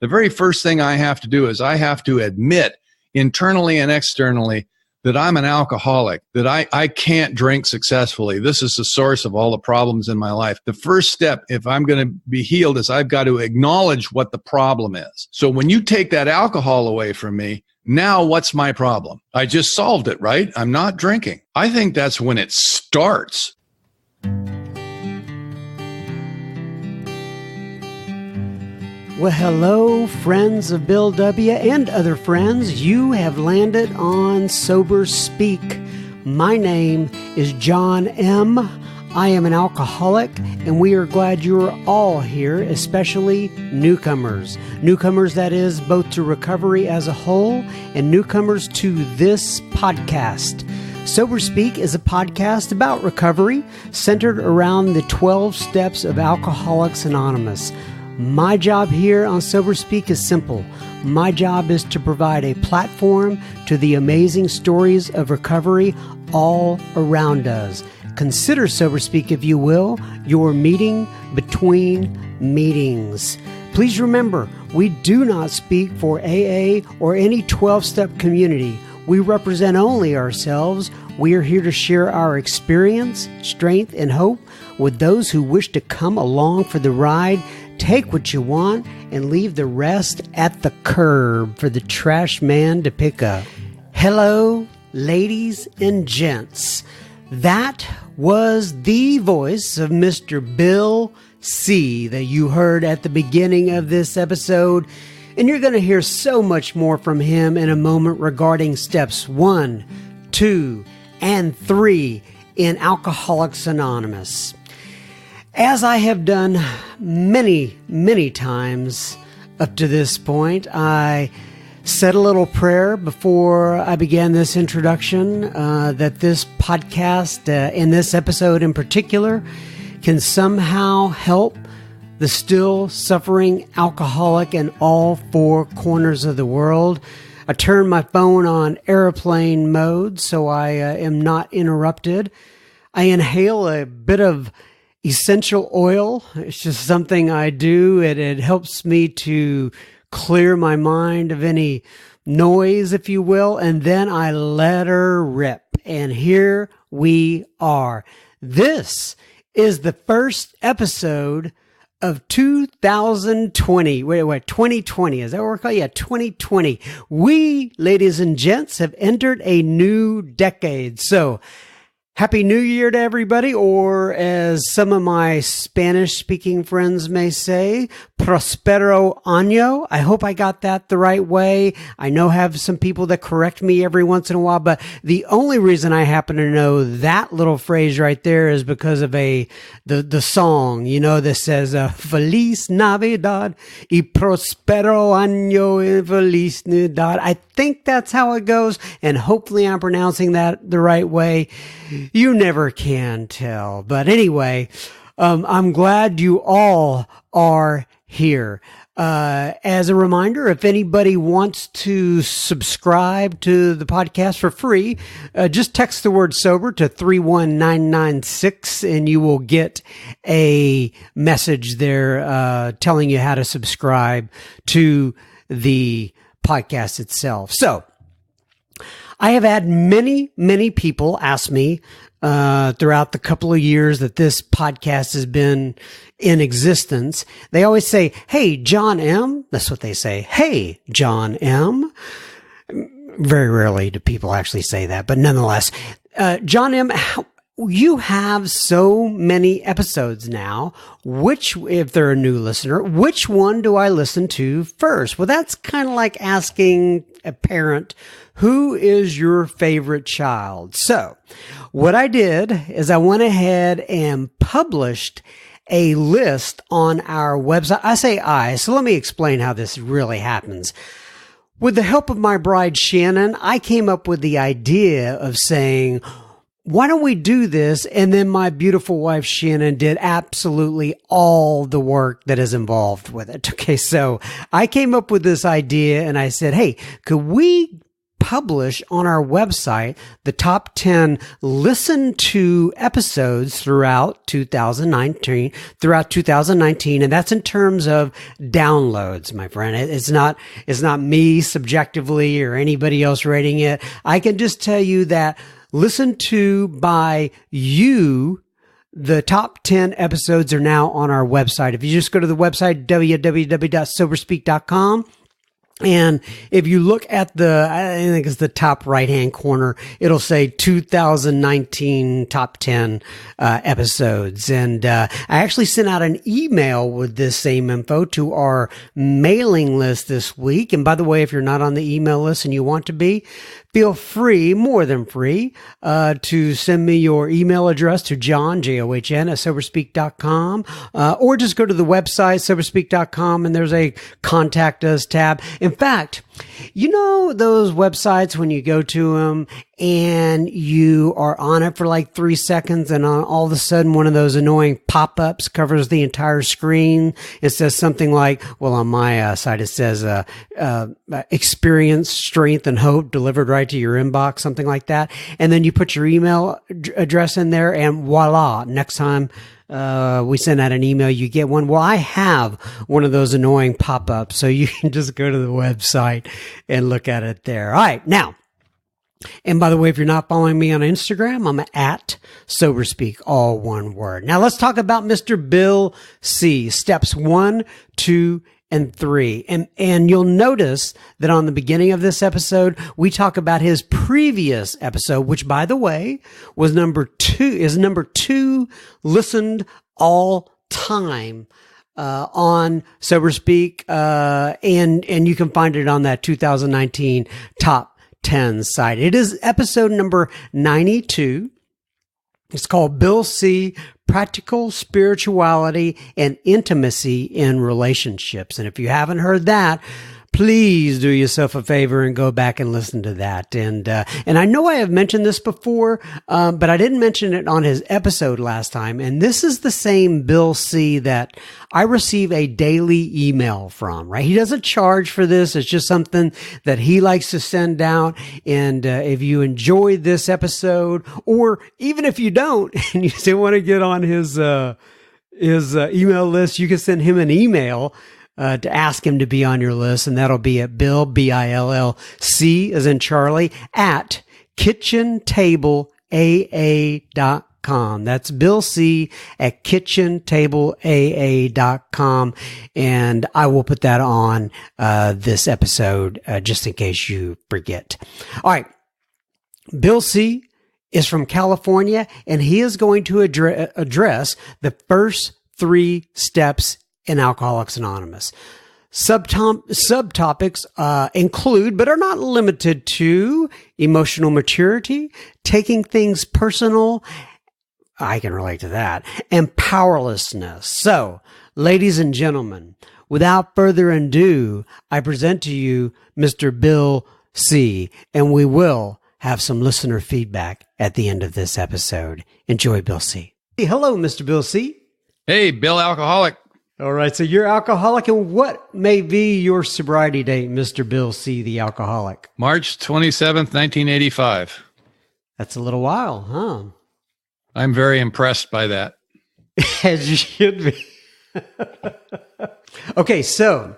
the very first thing I have to do is I have to admit internally and externally that I'm an alcoholic, that I can't drink successfully. This is the source of all the problems in my life. The first step, if I'm going to be healed, is I've got to acknowledge what the problem is. So when you take that alcohol away from me, now what's my problem? I just solved it, right? I'm not drinking. I think that's when it starts. Well, hello, friends of Bill W. and other friends. You have landed on Sober Speak. My name is John M. I am an alcoholic, and we are glad you are all here, especially newcomers. Newcomers, that is, both to recovery as a whole and newcomers to this podcast. Sober Speak is a podcast about recovery centered around the 12 steps of Alcoholics Anonymous. My job here on Sober Speak is simple. My job is to provide a platform to the amazing stories of recovery all around us. Consider Sober Speak, if you will, your meeting between meetings. Please remember, we do not speak for AA or any 12-step community. We represent only ourselves. We are here to share our experience, strength, and hope with those who wish to come along for the ride. Take what you want and leave the rest at the curb for the trash man to pick up. Hello, ladies and gents. That was the voice of Mr. Bill C. that you heard at the beginning of this episode. And you're going to hear so much more from him in a moment regarding steps 1, 2, and 3 in Alcoholics Anonymous. As I have done many, many times up to this point, I said a little prayer before I began this introduction that this podcast, in this episode in particular, can somehow help the still suffering alcoholic in all four corners of the world. I turned my phone on airplane mode so I am not interrupted. I inhale a bit of essential oil. It's just something I do. It helps me to clear my mind of any noise, if you will, and then I let her rip. And here we are. This is the first episode of 2020. Wait, 2020. Is that what we're calling? Yeah, 2020. We, ladies and gents, have entered a new decade. So, Happy New Year to everybody, or as some of my Spanish-speaking friends may say, Prospero Año. I hope I got that the right way. I know I have some people that correct me every once in a while, but the only reason I happen to know that little phrase right there is because of the song, that says, Feliz Navidad y Prospero Año y Feliz Navidad. I think that's how it goes, and hopefully I'm pronouncing that the right way. You never can tell. But anyway, I'm glad you all are here. As a reminder, if anybody wants to subscribe to the podcast for free, just text the word sober to 31996 and you will get a message there telling you how to subscribe to the podcast itself. So, I have had many, many people ask me throughout the couple of years that this podcast has been in existence. They always say, "Hey, John M." That's what they say. "Hey, John M." Very rarely do people actually say that, but nonetheless, John M., you have so many episodes now. Which, if they're a new listener, which one do I listen to first? Well, that's kind of like asking a parent, who is your favorite child? So what I did is I went ahead and published a list on our website. I say so let me explain how this really happens. With the help of my bride, Shannon, I came up with the idea of saying, why don't we do this? And then my beautiful wife, Shannon, did absolutely all the work that is involved with it. Okay, so I came up with this idea and I said, hey, could we publish on our website the top 10 listen to episodes throughout 2019, and that's in terms of downloads, my friend. It's not me subjectively or anybody else rating it. I can just tell you that listened to by you, the top 10 episodes are now on our website. If you just go to the website, www.soberspeak.com, and if you look at I think it's the top right-hand corner, it'll say 2019 top 10 episodes. And I actually sent out an email with this same info to our mailing list this week. And by the way, if you're not on the email list and you want to be, feel free, more than free, to send me your email address to John, John, at soberspeak.com, or just go to the website, soberspeak.com, and there's a contact us tab. In fact, you know those websites when you go to them and you are on it for like 3 seconds and all of a sudden one of those annoying pop-ups covers the entire screen. It says something like, well, on my site, it says, experience, strength, and hope delivered right to your inbox, something like that. And then you put your email address in there and voila, next time we send out an email, you get one. Well, I have one of those annoying pop-ups, so you can just go to the website and look at it there. All right. Now, and by the way, if you're not following me on Instagram, I'm at SoberSpeak, all one word. Now let's talk about Mr. Bill C. Steps 1, 2, and 3. And you'll notice that on the beginning of this episode, we talk about his previous episode, which by the way was number 2 listened all time on SoberSpeak, and you can find it on that 2019 top 10 site. It is episode number 92. It's called Bill C. Practical Spirituality and Intimacy in Relationships. And if you haven't heard that, please do yourself a favor and go back and listen to that. And I know I have mentioned this before, but I didn't mention it on his episode last time. And this is the same Bill C. that I receive a daily email from, right? He doesn't charge for this. It's just something that he likes to send out. And if you enjoy this episode, or even if you don't, and you still want to get on his email list, you can send him an email to ask him to be on your list, and that'll be at Bill, BILLC, as in Charlie, at kitchentableaa.com. That's Bill C. at kitchentableaa.com, and I will put that on this episode just in case you forget. All right. Bill C. is from California, and he is going to address the first 3 steps in Alcoholics Anonymous. Subtopics include, but are not limited to, emotional maturity, taking things personal, I can relate to that, and powerlessness. So, ladies and gentlemen, without further ado, I present to you Mr. Bill C., and we will have some listener feedback at the end of this episode. Enjoy, Bill C. Hello, Mr. Bill C. Hey, Bill Alcoholic. All right, so you're alcoholic, and what may be your sobriety date, Mr. Bill C., the alcoholic? March 27th, 1985. That's a little while, huh? I'm very impressed by that. As you should be. Okay, so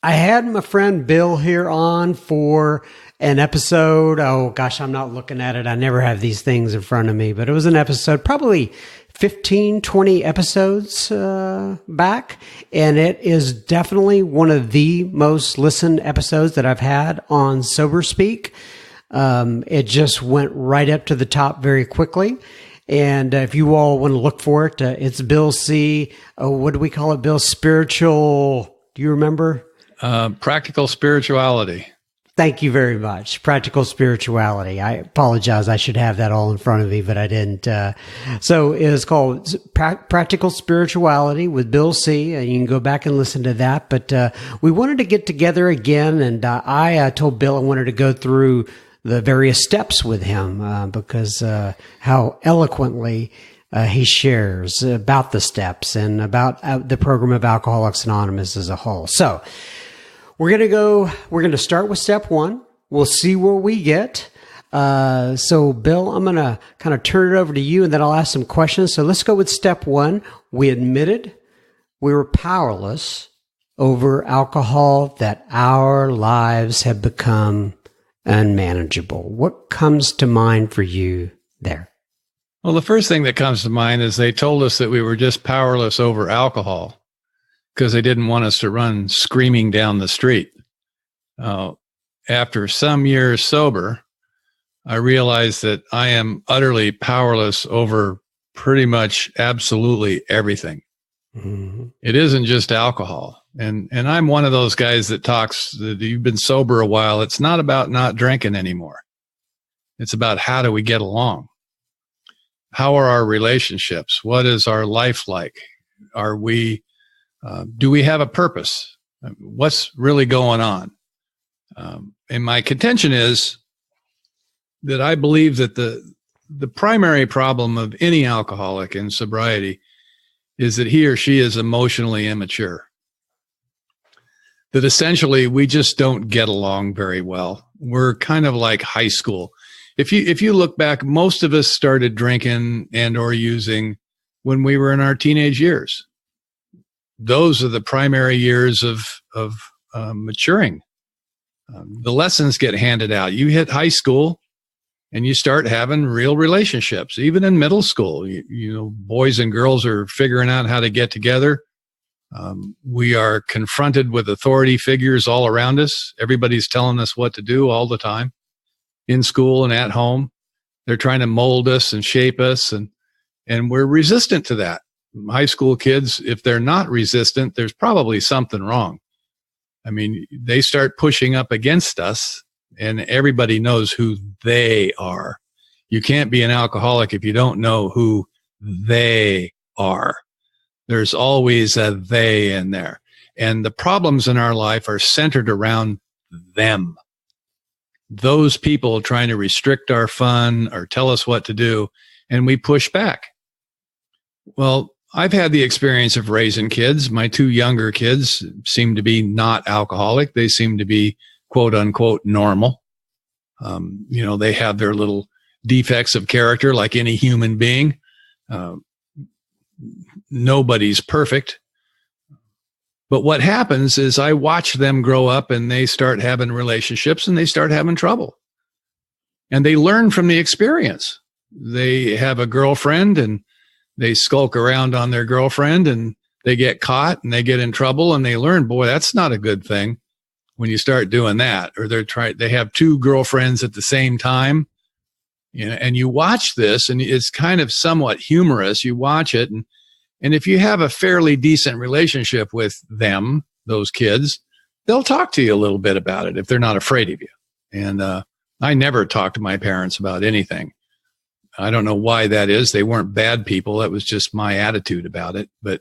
I had my friend Bill here on for an episode. Oh, gosh, I'm not looking at it. I never have these things in front of me, but it was an episode, probably 15, 20 episodes back, and it is definitely one of the most listened episodes that I've had on SoberSpeak. It just went right up to the top very quickly. And if you all want to look for it, it's Bill C. What do we call it, Bill? Spiritual, do you remember? Practical Spirituality. Thank you very much. Practical Spirituality. I apologize. I should have that all in front of me, but I didn't. So it is called Practical Spirituality with Bill C. And you can go back and listen to that. But we wanted to get together again, and I told Bill I wanted to go through the various steps with him because how eloquently he shares about the steps and about the program of Alcoholics Anonymous as a whole. So we're going to start with step 1, we'll see where we get. So, Bill, I'm going to kind of turn it over to you, and then I'll ask some questions. So let's go with step one. We admitted we were powerless over alcohol, that our lives have become unmanageable. What comes to mind for you there? Well, the first thing that comes to mind is they told us that we were just powerless over alcohol because they didn't want us to run screaming down the street. After some years sober, I realized that I am utterly powerless over pretty much absolutely everything. Mm-hmm. It isn't just alcohol. And I'm one of those guys that talks that you've been sober a while. It's not about not drinking anymore. It's about how do we get along? How are our relationships? What is our life like? Are we, do we have a purpose? What's really going on? And my contention is that I believe that the primary problem of any alcoholic in sobriety is that he or she is emotionally immature. That essentially we just don't get along very well. We're kind of like high school. If you look back, most of us started drinking and or using when we were in our teenage years. Those are the primary years of maturing. The lessons get handed out. You hit high school and you start having real relationships. Even in middle school, you know, boys and girls are figuring out how to get together. We are confronted with authority figures all around us. Everybody's telling us what to do all the time. In school and at home, they're trying to mold us and shape us, and we're resistant to that. High school kids, if they're not resistant, there's probably something wrong. I mean, they start pushing up against us, and everybody knows who they are. You can't be an alcoholic if you don't know who they are. There's always a they in there. And the problems in our life are centered around them. Those people trying to restrict our fun or tell us what to do, and we push back. Well, I've had the experience of raising kids. My two younger kids seem to be not alcoholic. They seem to be quote unquote normal. You know, they have their little defects of character like any human being. Nobody's perfect. But what happens is I watch them grow up and they start having relationships and they start having trouble. And they learn from the experience. They have a girlfriend and they skulk around on their girlfriend and they get caught and they get in trouble and they learn, boy, that's not a good thing when you start doing that. Or they have two girlfriends at the same time. You know, and you watch this and it's kind of somewhat humorous. You watch it and if you have a fairly decent relationship with them, those kids, they'll talk to you a little bit about it if they're not afraid of you. And I never talked to my parents about anything. I don't know why that is. They weren't bad people. That was just my attitude about it. But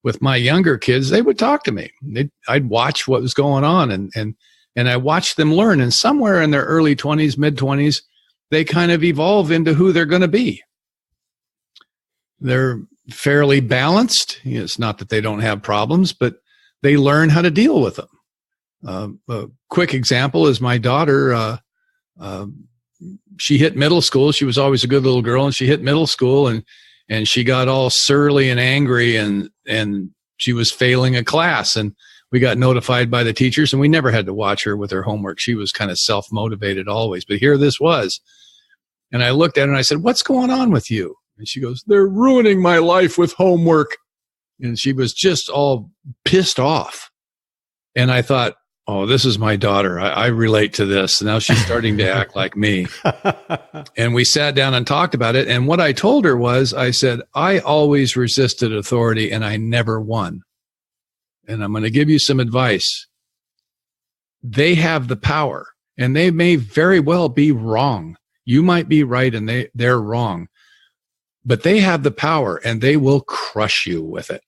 with my younger kids, they would talk to me. I'd watch what was going on and I watched them learn. And somewhere in their early 20s, mid-20s, they kind of evolve into who they're going to be. They're fairly balanced. It's not that they don't have problems, but they learn how to deal with them. A quick example is my daughter. She hit middle school. She was always a good little girl, and she hit middle school, and she got all surly and angry, and she was failing a class. And we got notified by the teachers, and we never had to watch her with her homework. She was kind of self-motivated always. But here this was. And I looked at her and I said, "What's going on with you?" And she goes, "They're ruining my life with homework." And she was just all pissed off. And I thought, oh, this is my daughter. I relate to this. Now she's starting to act like me. And we sat down and talked about it. And what I told her was, I said, I always resisted authority and I never won. And I'm going to give you some advice. They have the power and they may very well be wrong. You might be right and they're wrong. But they have the power and they will crush you with it.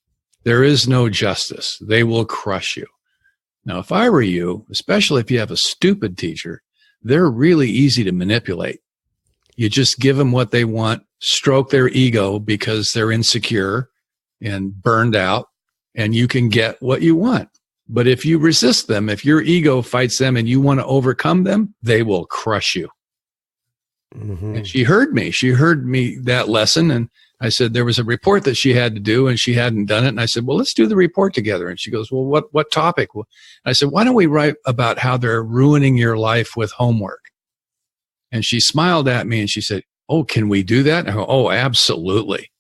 There is no justice. They will crush you. Now, if I were you, especially if you have a stupid teacher, they're really easy to manipulate. You just give them what they want, stroke their ego because they're insecure and burned out, and you can get what you want. But if you resist them, if your ego fights them and you want to overcome them, they will crush you. Mm-hmm. And she heard me that lesson. And I said, there was a report that she had to do and she hadn't done it. And I said, well, let's do the report together. And she goes, well, what topic? Well, I said, why don't we write about how they're ruining your life with homework? And she smiled at me and she said, oh, can we do that? And I go, oh, absolutely.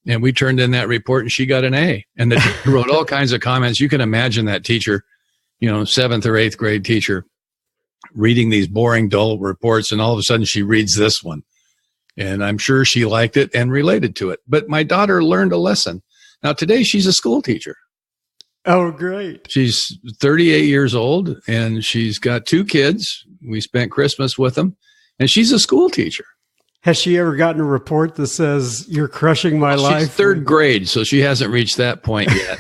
And we turned in that report and she got an A. And the teacher wrote all kinds of comments. You can imagine that teacher, 7th or 8th grade teacher, reading these boring, dull reports. And all of a sudden she reads this one. And I'm sure she liked it and related to it. But my daughter learned a lesson. Now, today she's a school teacher. Oh, great. She's 38 years old and she's got 2 kids. We spent Christmas with them. And she's a school teacher. Has she ever gotten a report that says you're crushing my life? She's 3rd grade, so she hasn't reached that point yet.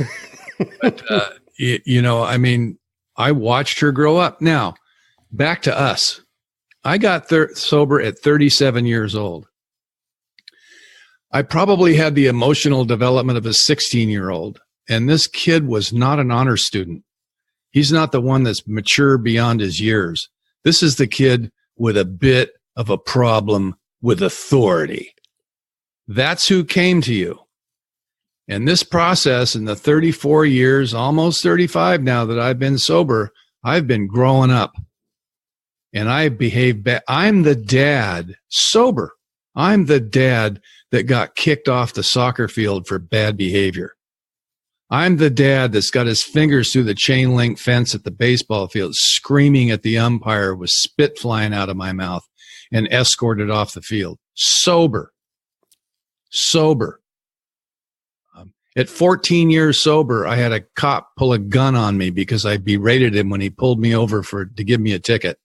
But, I watched her grow up. Now, back to us. I got sober at 37 years old. I probably had the emotional development of a 16-year-old, and this kid was not an honor student. He's not the one that's mature beyond his years. This is the kid with a bit of a problem with authority. That's who came to you. And this process in the 34 years, almost 35 now that I've been sober, I've been growing up. And I behave bad. I'm the dad, sober. I'm the dad that got kicked off the soccer field for bad behavior. I'm the dad that's got his fingers through the chain link fence at the baseball field, screaming at the umpire with spit flying out of my mouth, and escorted off the field. Sober. At 14 years sober, I had a cop pull a gun on me because I berated him when he pulled me over to give me a ticket.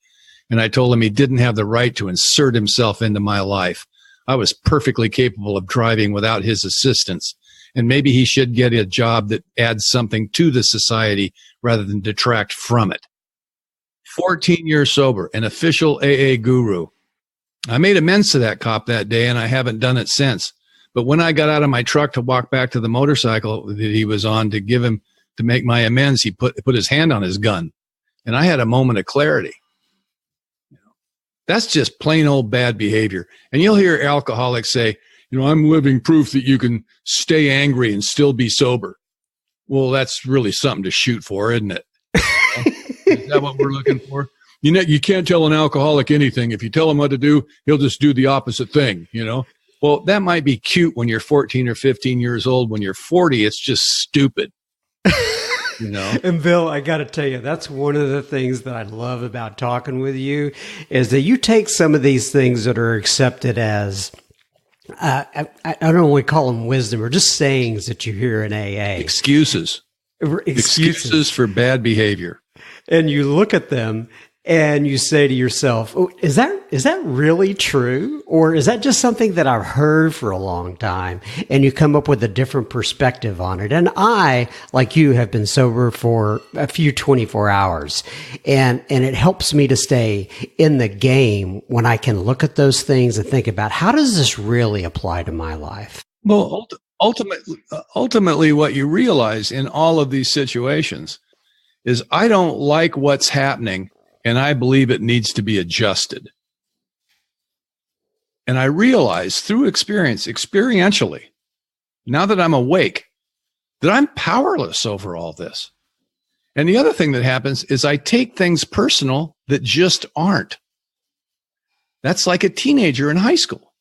And I told him he didn't have the right to insert himself into my life. I was perfectly capable of driving without his assistance. And maybe he should get a job that adds something to the society rather than detract from it. 14 years sober, an official AA guru. I made amends to that cop that day, and I haven't done it since. But when I got out of my truck to walk back to the motorcycle that he was on to make my amends, he put his hand on his gun. And I had a moment of clarity. That's just plain old bad behavior. And you'll hear alcoholics say, I'm living proof that you can stay angry and still be sober. Well, that's really something to shoot for, isn't it? Is that what we're looking for? You can't tell an alcoholic anything. If you tell him what to do, he'll just do the opposite thing, Well, that might be cute when you're 14 or 15 years old. When you're 40, it's just stupid. And Bill, I got to tell you, that's one of the things that I love about talking with you is that you take some of these things that are accepted as, I don't want to call them wisdom or just sayings that you hear in AA. Excuses for bad behavior. And you look at them and you say to yourself, oh, is that really true? Or is that just something that I've heard for a long time? And you come up with a different perspective on it. And I, like you, have been sober for a few 24 hours. And it helps me to stay in the game when I can look at those things and think about how does this really apply to my life? Well, ultimately, what you realize in all of these situations is I don't like what's happening. And I believe it needs to be adjusted. And I realize through experientially, now that I'm awake, that I'm powerless over all this. And the other thing that happens is I take things personal that just aren't. That's like a teenager in high school.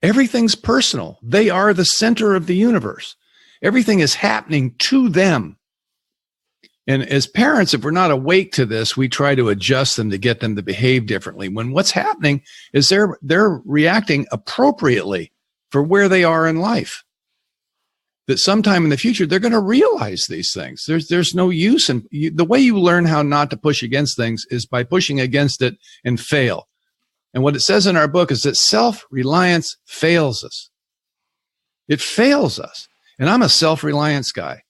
Everything's personal. They are the center of the universe. Everything is happening to them. And as parents, if we're not awake to this, we try to adjust them to get them to behave differently. When what's happening is they're reacting appropriately for where they are in life. That sometime in the future, they're going to realize these things. There's no use. And the way you learn how not to push against things is by pushing against it and fail. And what it says in our book is that self-reliance fails us. It fails us. And I'm a self-reliance guy.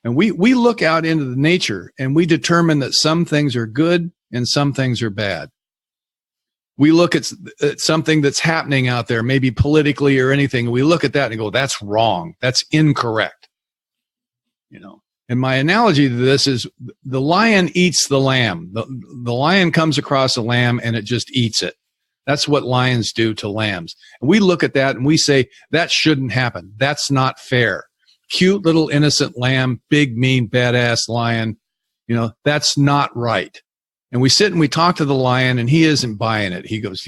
And we look out into the nature and we determine that some things are good and some things are bad. We look at something that's happening out there, maybe politically or anything. And we look at that and go, that's wrong. That's incorrect. And my analogy to this is the lion eats the lamb. The lion comes across a lamb and it just eats it. That's what lions do to lambs. And we look at that and we say, that shouldn't happen. That's not fair. Cute little innocent lamb, big, mean, badass lion. That's not right. And we sit and we talk to the lion and he isn't buying it. He goes,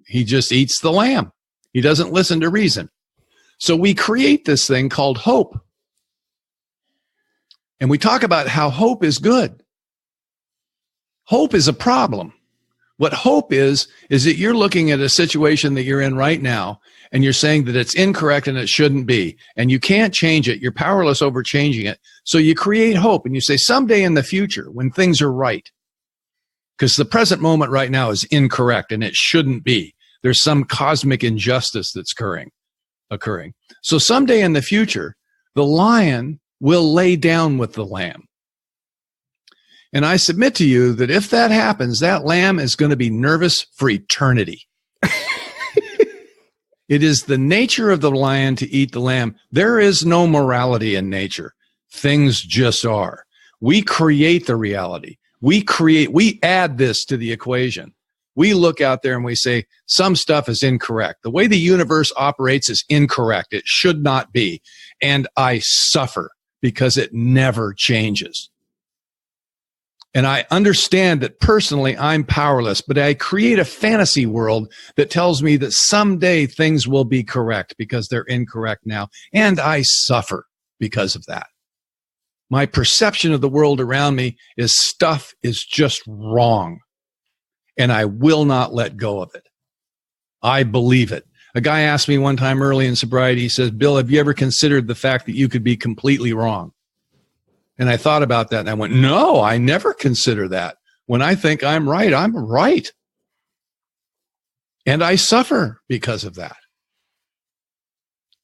he just eats the lamb. He doesn't listen to reason. So we create this thing called hope. And we talk about how hope is good. Hope is a problem. What hope is that you're looking at a situation that you're in right now and you're saying that it's incorrect and it shouldn't be. And you can't change it. You're powerless over changing it. So you create hope and you say someday in the future when things are right, because the present moment right now is incorrect and it shouldn't be. There's some cosmic injustice that's occurring. So someday in the future, the lion will lay down with the lamb. And I submit to you that if that happens, that lamb is going to be nervous for eternity. It is the nature of the lion to eat the lamb. There is no morality in nature. Things just are. We create the reality. We add this to the equation. We look out there and we say, some stuff is incorrect. The way the universe operates is incorrect. It should not be. And I suffer because it never changes. And I understand that personally I'm powerless, but I create a fantasy world that tells me that someday things will be correct because they're incorrect now. And I suffer because of that. My perception of the world around me is stuff is just wrong. And I will not let go of it. I believe it. A guy asked me one time early in sobriety, he says, Bill, have you ever considered the fact that you could be completely wrong? And I thought about that and I went, no, I never consider that. When I think I'm right, I'm right. And I suffer because of that.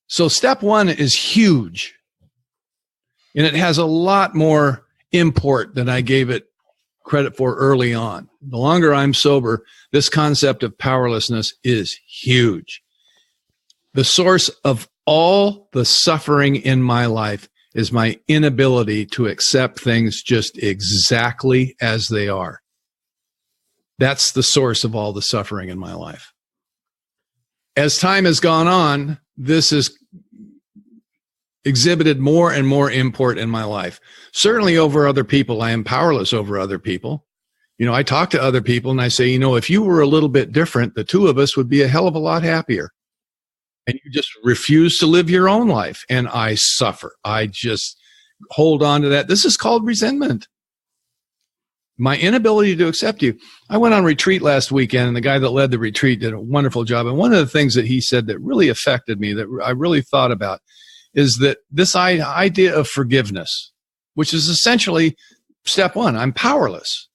So step one is huge. And it has a lot more import than I gave it credit for early on. The longer I'm sober, this concept of powerlessness is huge. The source of all the suffering in my life is my inability to accept things just exactly as they are. That's the source of all the suffering in my life. As time has gone on, this has exhibited more and more import in my life. Certainly over other people, I am powerless over other people. I talk to other people and I say, if you were a little bit different, the two of us would be a hell of a lot happier. And you just refuse to live your own life. And I suffer. I just hold on to that. This is called resentment. My inability to accept you. I went on retreat last weekend and the guy that led the retreat did a wonderful job. And one of the things that he said that really affected me, that I really thought about, is that this idea of forgiveness, which is essentially step one. I'm powerless.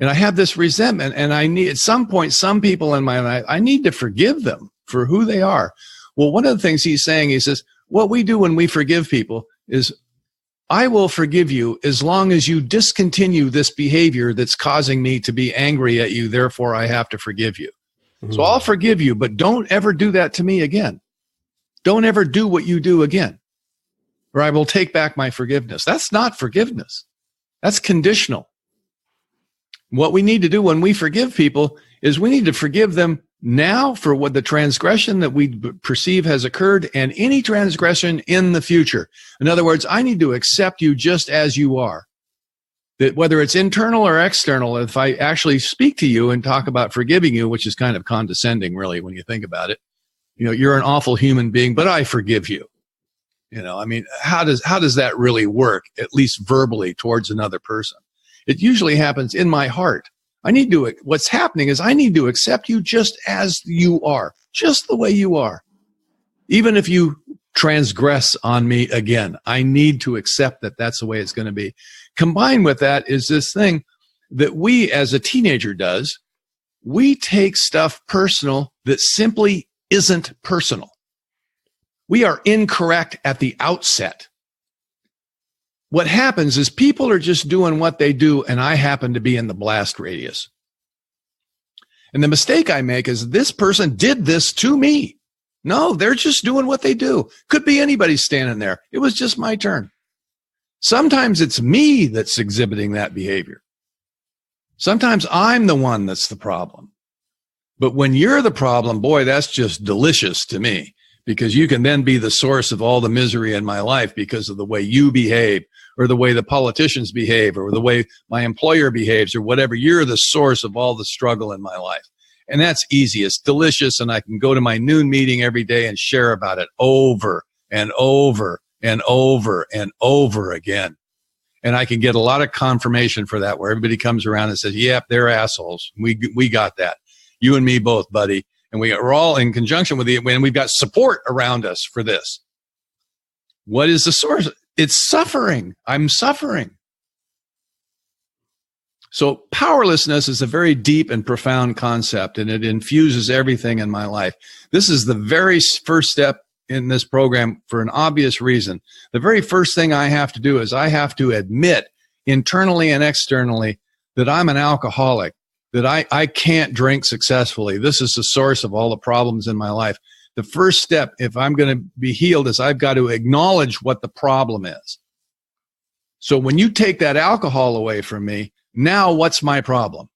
And I have this resentment and I need, at some point, some people in my life, I need to forgive them for who they are. Well, one of the things he's saying, he says, what we do when we forgive people is, I will forgive you as long as you discontinue this behavior that's causing me to be angry at you. Therefore, I have to forgive you. Mm-hmm. So I'll forgive you, but don't ever do that to me again. Don't ever do what you do again, or I will take back my forgiveness. That's not forgiveness. That's conditional. What we need to do when we forgive people is we need to forgive them now for what the transgression that we perceive has occurred and any transgression in the future. In other words, I need to accept you just as you are. That whether it's internal or external, if I actually speak to you and talk about forgiving you, which is kind of condescending really when you think about it, you're an awful human being, but I forgive you. How does that really work, at least verbally, towards another person? It usually happens in my heart. What's happening is I need to accept you just as you are, just the way you are. Even if you transgress on me again, I need to accept that that's the way it's going to be. Combined with that is this thing that we, as a teenager does, we take stuff personal that simply isn't personal. We are incorrect at the outset. What happens is people are just doing what they do, and I happen to be in the blast radius. And the mistake I make is this person did this to me. No, they're just doing what they do. Could be anybody standing there. It was just my turn. Sometimes it's me that's exhibiting that behavior. Sometimes I'm the one that's the problem. But when you're the problem, boy, that's just delicious to me, because you can then be the source of all the misery in my life because of the way you behave, or the way the politicians behave, or the way my employer behaves, or whatever. You're the source of all the struggle in my life. And that's easy. It's delicious. And I can go to my noon meeting every day and share about it over and over and over and over again. And I can get a lot of confirmation for that, where everybody comes around and says, yep, they're assholes. We got that. You and me both, buddy. And we're all in conjunction with it. And we've got support around us for this. What is the source? It's suffering. I'm suffering. So powerlessness is a very deep and profound concept, and it infuses everything in my life. This is the very first step in this program for an obvious reason. The very first thing I have to do is I have to admit internally and externally that I'm an alcoholic, that I can't drink successfully. This is the source of all the problems in my life. The first step, if I'm going to be healed, is I've got to acknowledge what the problem is. So when you take that alcohol away from me, now what's my problem?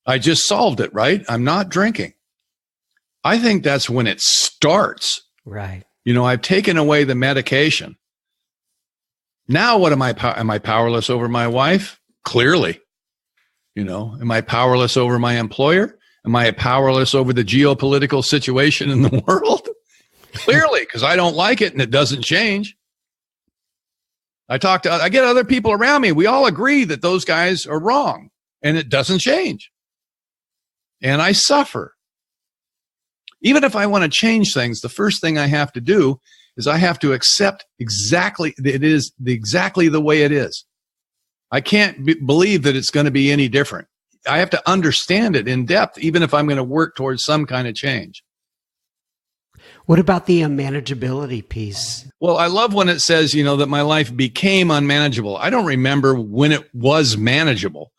I just solved it, right? I'm not drinking. I think that's when it starts. Right. You know, I've taken away the medication. Now what am I powerless over my wife? Clearly. You know, am I powerless over my employer? Am I powerless over the geopolitical situation in the world? Clearly, because I don't like it and it doesn't change. I get other people around me. We all agree that those guys are wrong and it doesn't change. And I suffer. Even if I want to change things, the first thing I have to do is I have to accept exactly the way it is. I can't believe that it's going to be any different. I have to understand it in depth, even if I'm going to work towards some kind of change. What about the unmanageability piece? Well, I love when it says, that my life became unmanageable. I don't remember when it was manageable.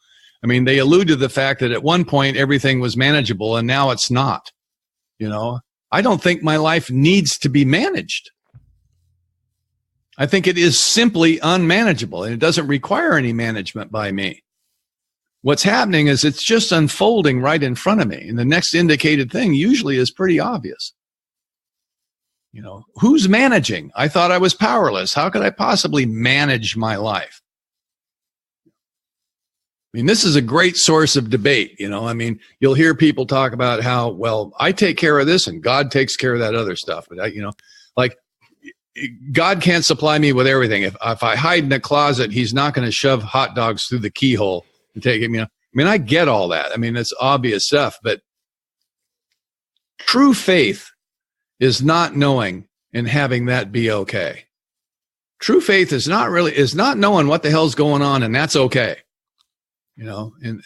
I mean, they allude to the fact that at one point everything was manageable and now it's not. I don't think my life needs to be managed. I think it is simply unmanageable and it doesn't require any management by me. What's happening is it's just unfolding right in front of me. And the next indicated thing usually is pretty obvious. Who's managing? I thought I was powerless. How could I possibly manage my life? I mean, this is a great source of debate. You'll hear people talk about how, well, I take care of this and God takes care of that other stuff. But like God can't supply me with everything. If I hide in a closet, he's not going to shove hot dogs through the keyhole and take him, I get all that. It's obvious stuff, but true faith is not knowing and having that be okay. True faith is not knowing what the hell's going on, and that's okay. In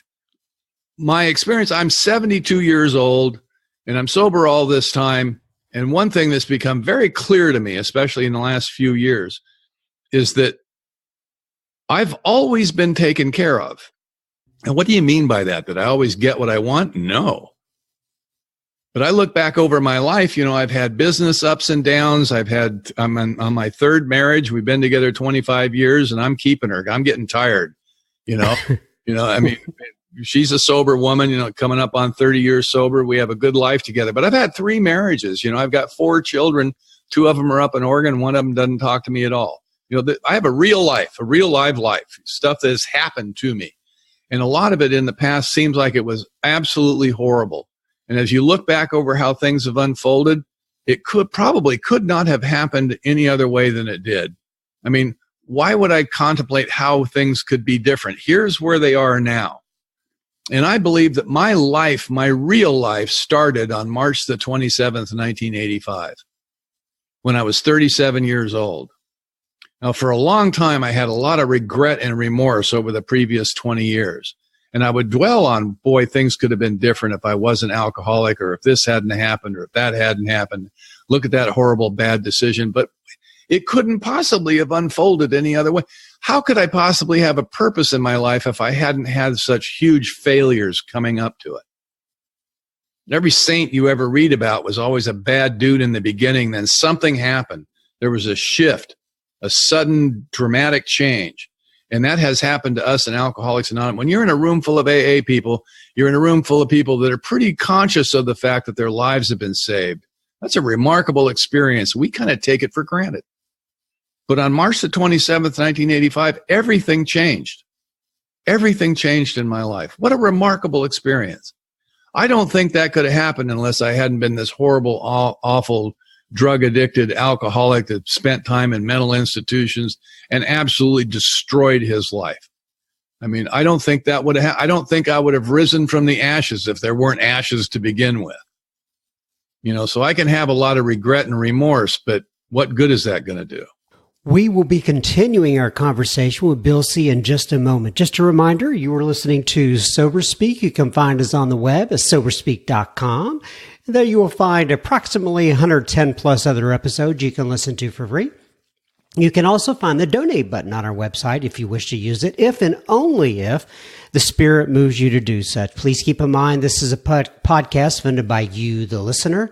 my experience, I'm 72 years old and I'm sober all this time. And one thing that's become very clear to me, especially in the last few years, is that I've always been taken care of. And what do you mean by that? That I always get what I want? No. But I look back over my life, I've had business ups and downs. I'm on my third marriage. We've been together 25 years and I'm keeping her. I'm getting tired, she's a sober woman, coming up on 30 years sober. We have a good life together, but I've had 3 marriages. I've got 4 children. 2 of them are up in Oregon. One of them doesn't talk to me at all. I have a real life, a real live life, stuff that has happened to me. And a lot of it in the past seems like it was absolutely horrible. And as you look back over how things have unfolded, it could not have happened any other way than it did. Why would I contemplate how things could be different? Here's where they are now. And I believe that my life, my real life, started on March the 27th, 1985, when I was 37 years old. Now, for a long time, I had a lot of regret and remorse over the previous 20 years. And I would dwell on, boy, things could have been different if I wasn't alcoholic, or if this hadn't happened, or if that hadn't happened. Look at that horrible, bad decision. But it couldn't possibly have unfolded any other way. How could I possibly have a purpose in my life if I hadn't had such huge failures coming up to it? Every saint you ever read about was always a bad dude in the beginning. Then something happened. There was a shift. a sudden dramatic change. And that has happened to us in Alcoholics Anonymous. When you're in a room full of AA people, you're in a room full of people that are pretty conscious of the fact that their lives have been saved. That's a remarkable experience. We kind of take it for granted. But on March the 27th, 1985, everything changed. Everything changed in my life. What a remarkable experience. I don't think that could have happened unless I hadn't been this horrible, awful, drug-addicted alcoholic that spent time in mental institutions and absolutely destroyed his life. I mean, I don't think that would have. I don't think I would have risen from the ashes if there weren't ashes to begin with. You know, so I can have a lot of regret and remorse, but what good is that going to do? We will be continuing our conversation with Bill C. in just a moment. Just a reminder, you were listening to Sober Speak. You can find us on the web at soberspeak.com. There you will find approximately 110 plus other episodes you can listen to for free. You can also find the donate button on our website if you wish to use it, if and only if the Spirit moves you to do such. Please keep in mind this is a podcast funded by you, the listener.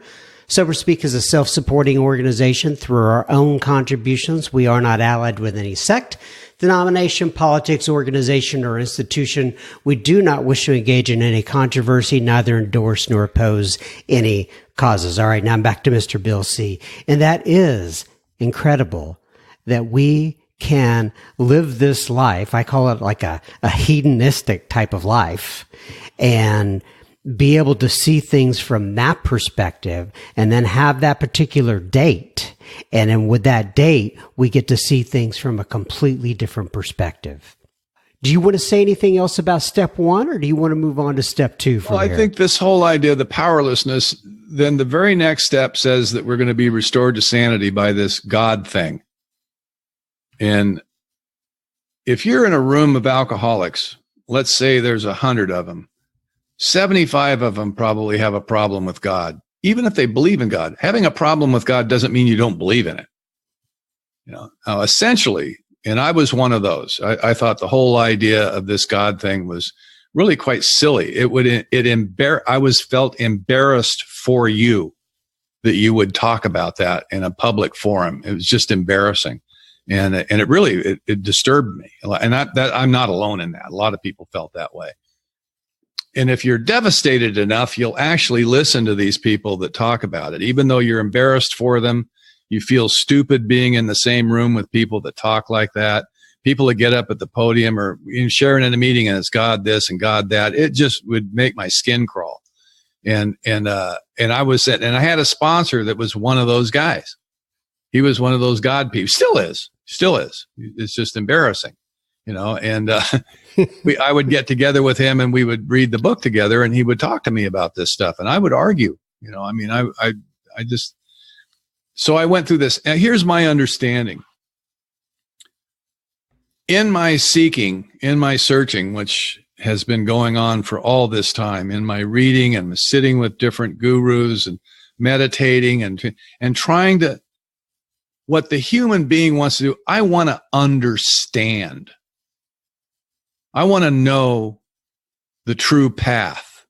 Sober Speak is a self-supporting organization through our own contributions. We are not allied with any sect, denomination, politics, organization, or institution. We do not wish to engage in any controversy, neither endorse nor oppose any causes. All right, now I'm back to Mr. Bill C. And that is incredible that we can live this life. I call it like a hedonistic type of life, and be able to see things from that perspective, and then have that particular date. And then with that date, we get to see things from a completely different perspective. Do you want to say anything else about step one, or do you want to move on to step two? Well, I think this whole idea of the powerlessness, then the very next step says that we're going to be restored to sanity by this God thing. And if you're in a room of alcoholics, let's say there's 100 of them, 75 of them probably have a problem with God. Even if they believe in God, having a problem with God doesn't mean you don't believe in it. You know, now, essentially, and I was one of those. I thought the whole idea of this God thing was really quite silly. I felt embarrassed for you that you would talk about that in a public forum. It was just embarrassing. And it really disturbed me. And I'm not alone in that. A lot of people felt that way. And if you're devastated enough, you'll actually listen to these people that talk about it. Even though you're embarrassed for them, you feel stupid being in the same room with people that talk like that. People that get up at the podium or sharing in a meeting and it's God this and God that. It just would make my skin crawl. And I had a sponsor that was one of those guys. He was one of those God people. Still is. It's just embarrassing, you know. And I would get together with him and we would read the book together, and he would talk to me about this stuff, and I would argue. You know, I mean, so I went through this. And here's my understanding. In my seeking, in my searching, which has been going on for all this time, in my reading and sitting with different gurus and meditating and trying to, what the human being wants to do, I want to understand. I want to know the true path.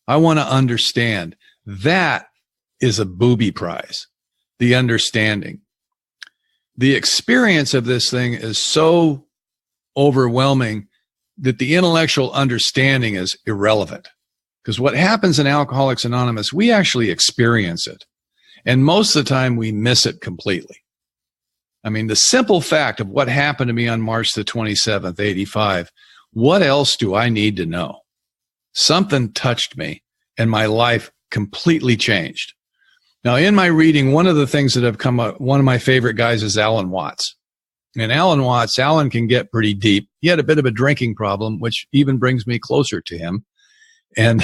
I want to understand. That is a booby prize, the understanding. The experience of this thing is so overwhelming that the intellectual understanding is irrelevant. Because what happens in Alcoholics Anonymous, we actually experience it. And most of the time we miss it completely. I mean, the simple fact of what happened to me on March the 27th, 85, what else do I need to know? Something touched me and my life completely changed. Now, in my reading, one of the things that have come up, one of my favorite guys is Alan Watts. And Alan can get pretty deep. He had a bit of a drinking problem, which even brings me closer to him. And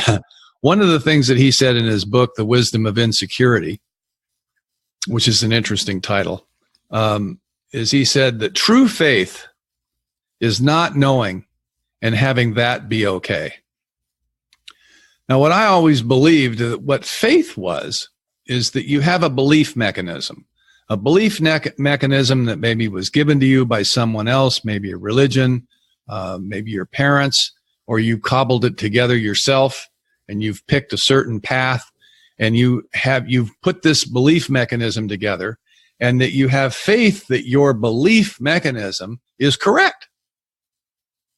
one of the things that he said in his book, The Wisdom of Insecurity, which is an interesting title, is he said that true faith is not knowing and having that be okay. Now, what I always believed that what faith was is that you have a belief mechanism, mechanism that maybe was given to you by someone else, maybe a religion, maybe your parents, or you cobbled it together yourself and you've picked a certain path and you've put this belief mechanism together. and that you have faith that your belief mechanism is correct.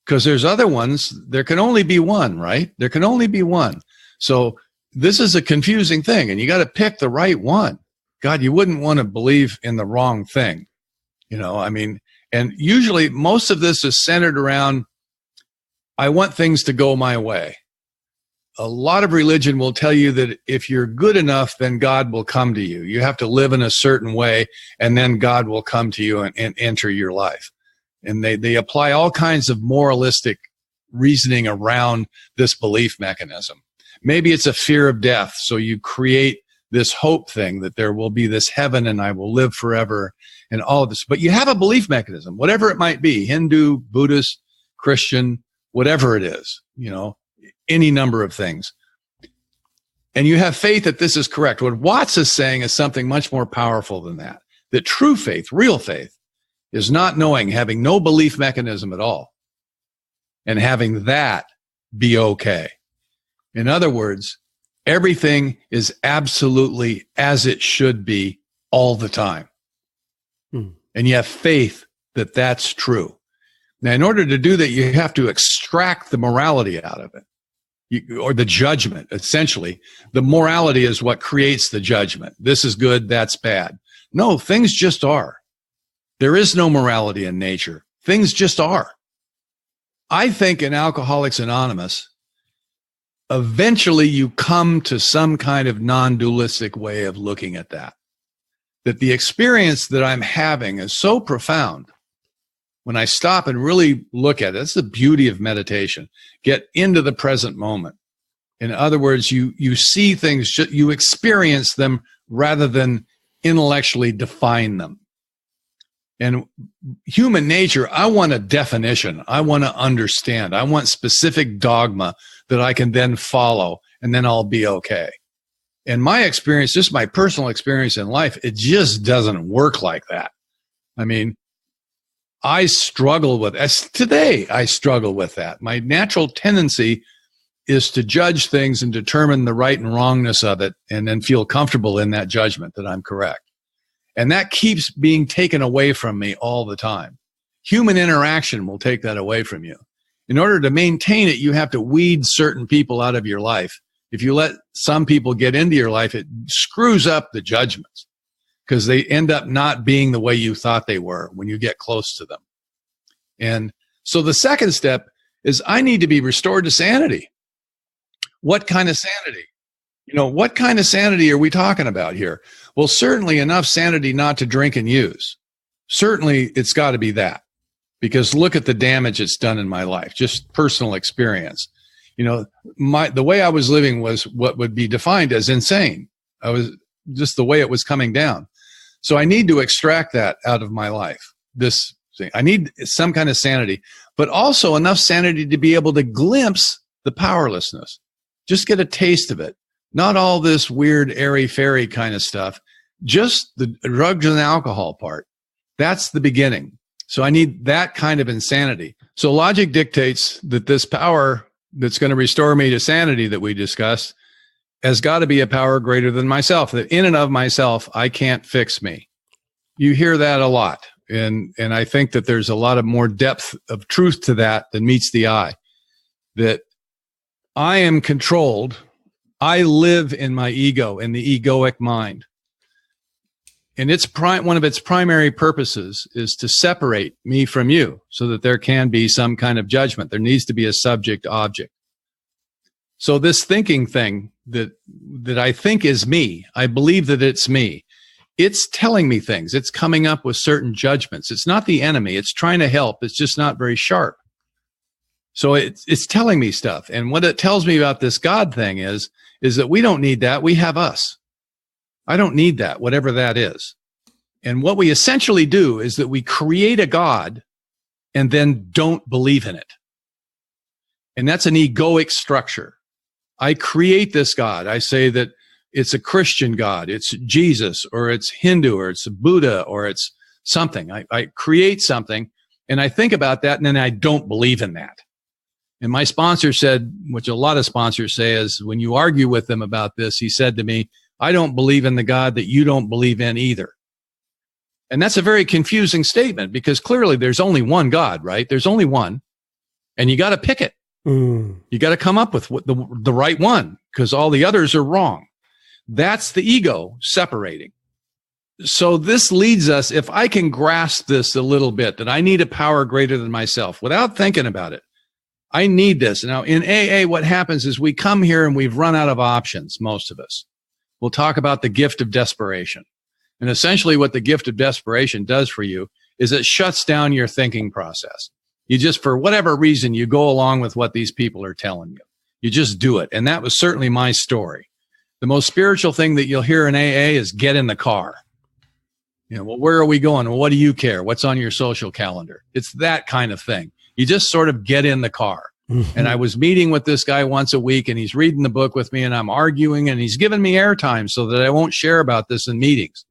Because there's other ones, there can only be one, right? There can only be one. So this is a confusing thing, and you got to pick the right one. God, you wouldn't want to believe in the wrong thing. And usually most of this is centered around, I want things to go my way. A lot of religion will tell you that if you're good enough, then God will come to you. You have to live in a certain way, and then God will come to you and enter your life. And they apply all kinds of moralistic reasoning around this belief mechanism. Maybe it's a fear of death, so you create this hope thing that there will be this heaven and I will live forever and all of this. But you have a belief mechanism, whatever it might be, Hindu, Buddhist, Christian, whatever it is, any number of things. And you have faith that this is correct. What Watts is saying is something much more powerful than that. That true faith, real faith, is not knowing, having no belief mechanism at all, and having that be okay. In other words, everything is absolutely as it should be all the time. And you have faith that that's true. Now, in order to do that, you have to extract the morality out of it, or the judgment. Essentially, the morality is what creates the judgment. This is good, that's bad. No, things just are. There is no morality in nature. Things just are. I think in Alcoholics Anonymous, eventually you come to some kind of non-dualistic way of looking at that. That the experience that I'm having is so profound. When I stop and really look at it, that's the beauty of meditation. Get into the present moment. In other words, you see things, you experience them rather than intellectually define them. And human nature, I want a definition. I want to understand. I want specific dogma that I can then follow, and then I'll be okay. In my experience, just my personal experience in life, it just doesn't work like that. I mean, I struggle with, today I struggle with that. My natural tendency is to judge things and determine the right and wrongness of it, and then feel comfortable in that judgment that I'm correct. And that keeps being taken away from me all the time. Human interaction will take that away from you. In order to maintain it, you have to weed certain people out of your life. If you let some people get into your life, it screws up the judgments because they end up not being the way you thought they were when you get close to them. And so the second step is I need to be restored to sanity. What kind of sanity? What kind of sanity are we talking about here? Well, certainly enough sanity not to drink and use. Certainly it's got to be that, because look at the damage it's done in my life, just personal experience. The way I was living was what would be defined as insane. I was just the way it was coming down. So I need to extract that out of my life. This thing, I need some kind of sanity, but also enough sanity to be able to glimpse the powerlessness. Just get a taste of it. Not all this weird airy-fairy kind of stuff, just the drugs and alcohol part. That's the beginning. So I need that kind of insanity. So logic dictates that this power that's going to restore me to sanity that we discussed has got to be a power greater than myself, that in and of myself, I can't fix me. You hear that a lot. And I think that there's a lot of more depth of truth to that than meets the eye. That I am controlled. I live in my ego, in the egoic mind. And one of its primary purposes is to separate me from you so that there can be some kind of judgment. There needs to be a subject object. So this thinking thing that I think is me, I believe that it's me. It's telling me things. It's coming up with certain judgments. It's not the enemy. It's trying to help. It's just not very sharp. So it's telling me stuff. And what it tells me about this God thing is that we don't need that. We have us. I don't need that, whatever that is. And what we essentially do is that we create a God and then don't believe in it. And that's an egoic structure. I create this God. I say that it's a Christian God. It's Jesus, or it's Hindu, or it's Buddha, or it's something. I create something and I think about that and then I don't believe in that. And my sponsor said, which a lot of sponsors say, is when you argue with them about this, he said to me, I don't believe in the God that you don't believe in either. And that's a very confusing statement because clearly there's only one God, right? There's only one. And you got to pick it. You got to come up with the right one because all the others are wrong. That's the ego separating. So this leads us, if I can grasp this a little bit, that I need a power greater than myself without thinking about it. I need this. Now, in AA, what happens is we come here and we've run out of options, most of us. We'll talk about the gift of desperation. And essentially what the gift of desperation does for you is it shuts down your thinking process. You just, for whatever reason, you go along with what these people are telling you. You just do it. And that was certainly my story. The most spiritual thing that you'll hear in AA is get in the car. You know, well, where are we going? Well, what do you care? What's on your social calendar? It's that kind of thing. You just sort of get in the car. And I was meeting with this guy once a week and he's reading the book with me and I'm arguing and he's giving me airtime so that I won't share about this in meetings.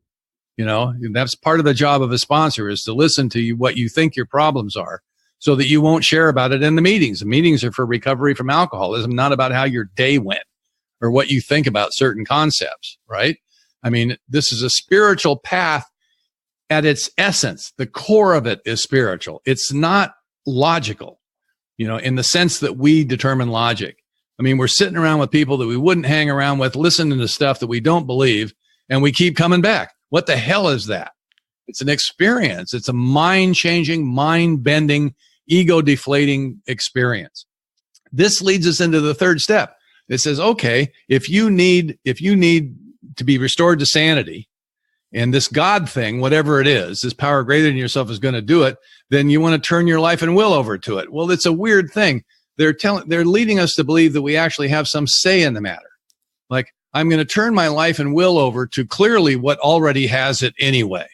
You know, that's part of the job of a sponsor is to listen to you, what you think your problems are so that you won't share about it in the meetings. The meetings are for recovery from alcoholism, not about how your day went or what you think about certain concepts, right? I mean, this is a spiritual path at its essence. The core of it is spiritual. It's not logical, you know, in the sense that we determine logic. I mean, we're sitting around with people that we wouldn't hang around with, listening to stuff that we don't believe, and we keep coming back. What the hell is that? It's an experience. It's a mind-changing, mind-bending, ego-deflating experience. This leads us into the third step. It says, okay, if you need to be restored to sanity, and this God thing, whatever it is, this power greater than yourself is going to do it, then you want to turn your life and will over to it. Well, it's a weird thing. They're leading us to believe that we actually have some say in the matter. Like, I'm going to turn my life and will over to clearly what already has it anyway.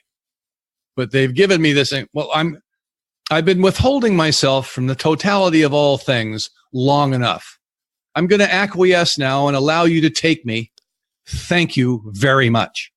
But they've given me this thing. Well, I've been withholding myself from the totality of all things long enough. I'm going to acquiesce now and allow you to take me. Thank you very much.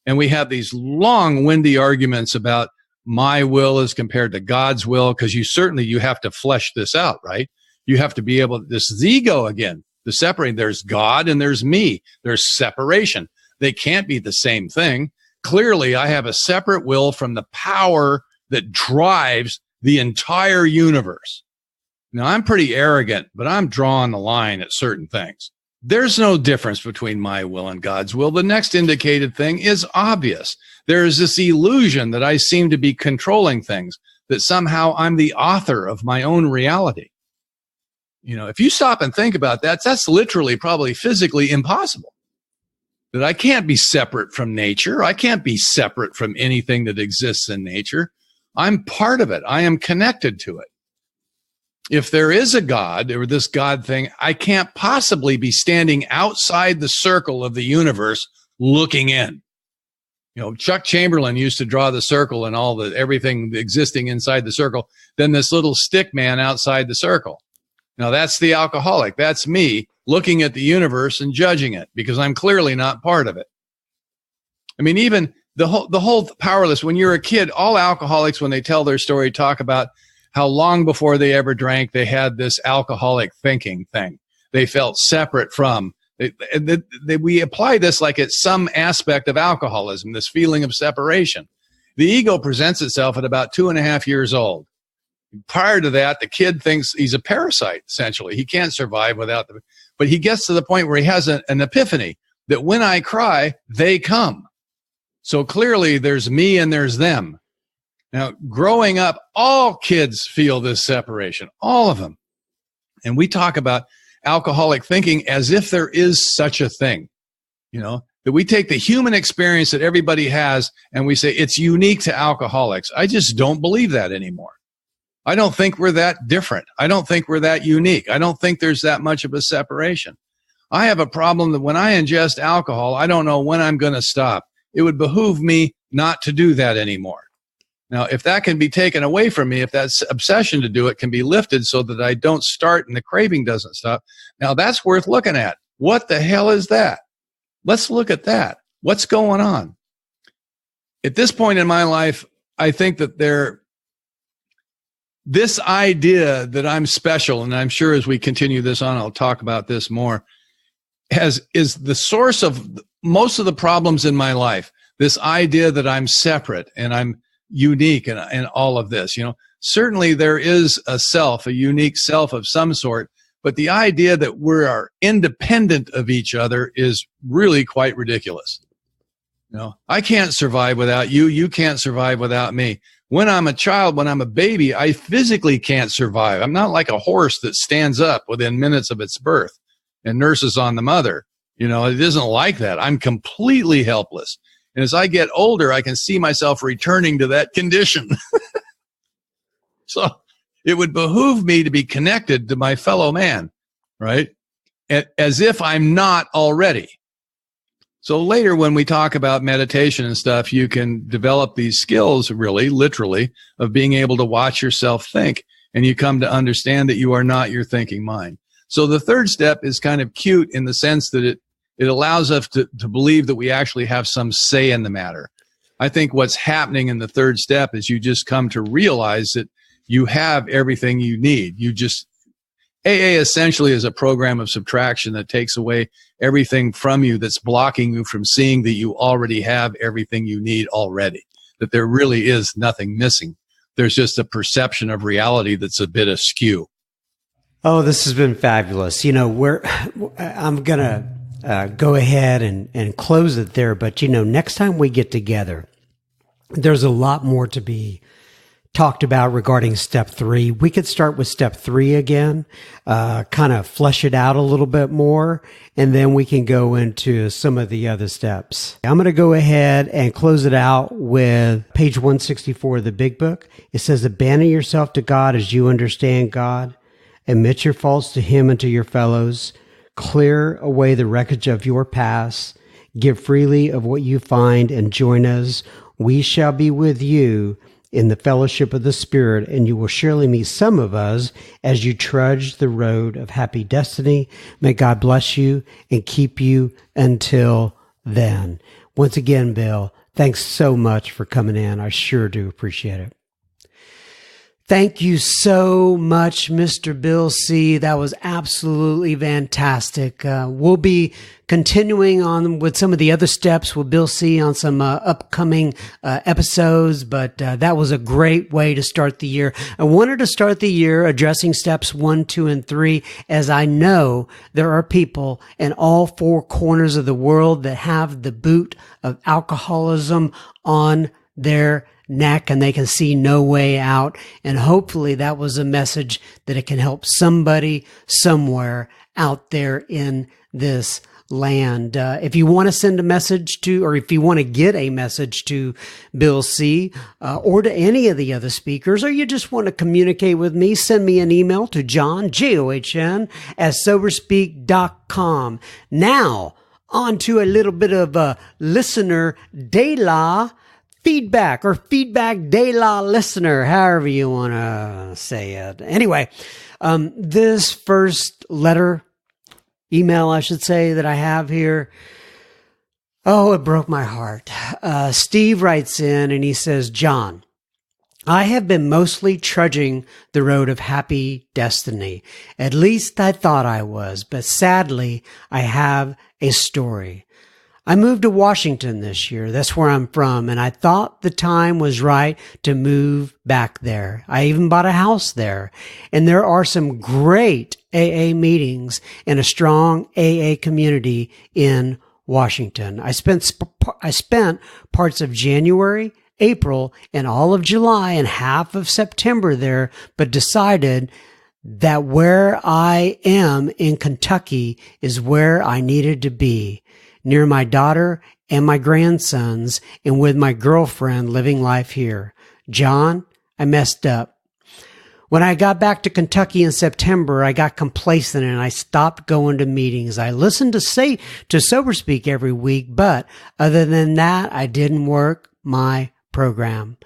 And we have these long, windy arguments about my will as compared to God's will, because you have to flesh this out, right? You have to be able to, this is the ego again, the separate. There's God and there's me. There's separation. They can't be the same thing. Clearly, I have a separate will from the power that drives the entire universe. Now, I'm pretty arrogant, but I'm drawing the line at certain things. There's no difference between my will and God's will. The next indicated thing is obvious. There is this illusion that I seem to be controlling things, that somehow I'm the author of my own reality. You know, if you stop and think about that, that's literally probably physically impossible. That I can't be separate from nature. I can't be separate from anything that exists in nature. I'm part of it. I am connected to it. If there is a God or this God thing, I can't possibly be standing outside the circle of the universe looking in. You know, Chuck Chamberlain used to draw the circle and everything existing inside the circle, then this little stick man outside the circle. Now that's the alcoholic. That's me looking at the universe and judging it because I'm clearly not part of it. I mean, even the whole powerless, when you're a kid, all alcoholics, when they tell their story, talk about how long before they ever drank, they had this alcoholic thinking thing. They felt separate from. We apply this like it's some aspect of alcoholism, this feeling of separation. The ego presents itself at about 2.5 years old. Prior to that, the kid thinks he's a parasite, essentially. He can't survive without them. But he gets to the point where he has an epiphany that when I cry, they come. So clearly there's me and there's them. Now, growing up, all kids feel this separation, all of them. And we talk about alcoholic thinking as if there is such a thing, you know, that we take the human experience that everybody has and we say it's unique to alcoholics. I just don't believe that anymore. I don't think we're that different. I don't think we're that unique. I don't think there's that much of a separation. I have a problem that when I ingest alcohol, I don't know when I'm going to stop. It would behoove me not to do that anymore. Now, if that can be taken away from me, if that obsession to do it can be lifted so that I don't start and the craving doesn't stop, now that's worth looking at. What the hell is that? Let's look at that. What's going on? At this point in my life, I think that this idea that I'm special, and I'm sure as we continue this on, I'll talk about this more, is the source of most of the problems in my life. this idea that I'm separate and I'm unique and all of this, certainly there is a unique self of some sort, but the idea that we are independent of each other is really quite ridiculous. I can't survive without you. You can't survive without me. When I'm a child, when I'm a baby, I physically can't survive. I'm not like a horse that stands up within minutes of its birth and nurses on the mother. It isn't like that. I'm completely helpless. And as I get older, I can see myself returning to that condition. So it would behoove me to be connected to my fellow man, right? As if I'm not already. So later when we talk about meditation and stuff, you can develop these skills, really, literally, of being able to watch yourself think. And you come to understand that you are not your thinking mind. So the third step is kind of cute in the sense that it allows us to believe that we actually have some say in the matter. I think what's happening in the third step is you just come to realize that you have everything you need. AA essentially is a program of subtraction that takes away everything from you that's blocking you from seeing that you already have everything you need already, that there really is nothing missing. There's just a perception of reality that's a bit askew. Oh, this has been fabulous. I'm going to go ahead and close it there. But, next time we get together, there's a lot more to be talked about regarding step 3. We could start with step 3 again, kind of flesh it out a little bit more, and then we can go into some of the other steps. I'm going to go ahead and close it out with page 164 of the Big Book. It says, abandon yourself to God as you understand God. Admit your faults to Him and to your fellows. Clear away the wreckage of your past. Give freely of what you find and join us. We shall be with you in the fellowship of the Spirit, and you will surely meet some of us as you trudge the road of happy destiny. May God bless you and keep you until then. Once again, Bill, thanks so much for coming in. I sure do appreciate it. Thank you so much, Mr. Bill C. That was absolutely fantastic. We'll be continuing on with some of the other steps with Bill C. on some upcoming episodes, but that was a great way to start the year. I wanted to start the year addressing steps 1, 2, and 3, as I know there are people in all 4 corners of the world that have the boot of alcoholism on their neck and they can see no way out. And hopefully that was a message that it can help somebody somewhere out there in this land. If you want to send a message to, or if you want to get a message to Bill C., or to any of the other speakers, or you just want to communicate with me, send me an email to John, John, at soberspeak.com. Now, on to a little bit of listener data feedback, or feedback de la listener, however you want to say it. Anyway, this first email, I should say, that I have here, it broke my heart. Steve writes in and he says, John, I have been mostly trudging the road of happy destiny. At least I thought I was, but sadly, I have a story. I moved to Washington this year. That's where I'm from. And I thought the time was right to move back there. I even bought a house there. And there are some great AA meetings and a strong AA community in Washington. I spent parts of January, April, and all of July and half of September there, but decided that where I am in Kentucky is where I needed to be, near my daughter and my grandsons, and with my girlfriend living life here. John, I messed up. When I got back to Kentucky in September, I got complacent and I stopped going to meetings. I listened to SoberSpeak every week, but other than that, I didn't work my program.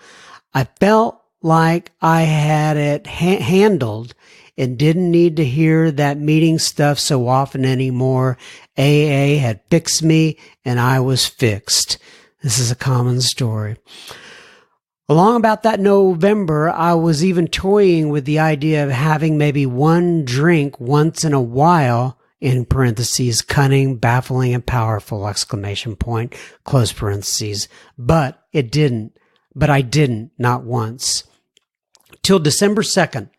I felt like I had it handled and didn't need to hear that meeting stuff so often anymore. AA had fixed me and I was fixed. This is a common story. Along about that November, I was even toying with the idea of having maybe one drink once in a while in parentheses, cunning, baffling, and powerful, exclamation point, close parentheses. But I didn't, not once. Till December 2nd,